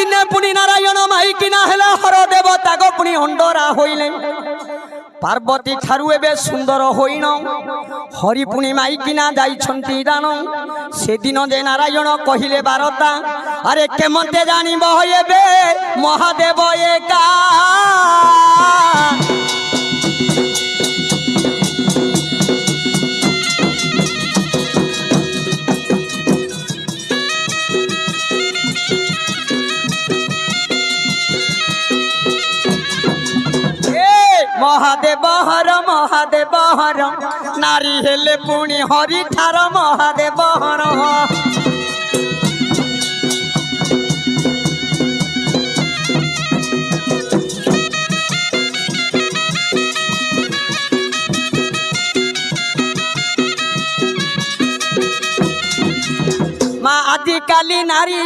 दिने पुणी नारायण माइकिना हेला हर देवता को पुणी अंडरा होइले पार्वती ठारू एबे सुंदर होइण हरि पुणी माइकिना जाइछंती दान से दिन जे नारायण कहिले बारता अरे केमते जानिब एबे महादेव एका महादेव हर नारी हेले पुणी हरि ठार महादेव हर माँ आदिकाली नारी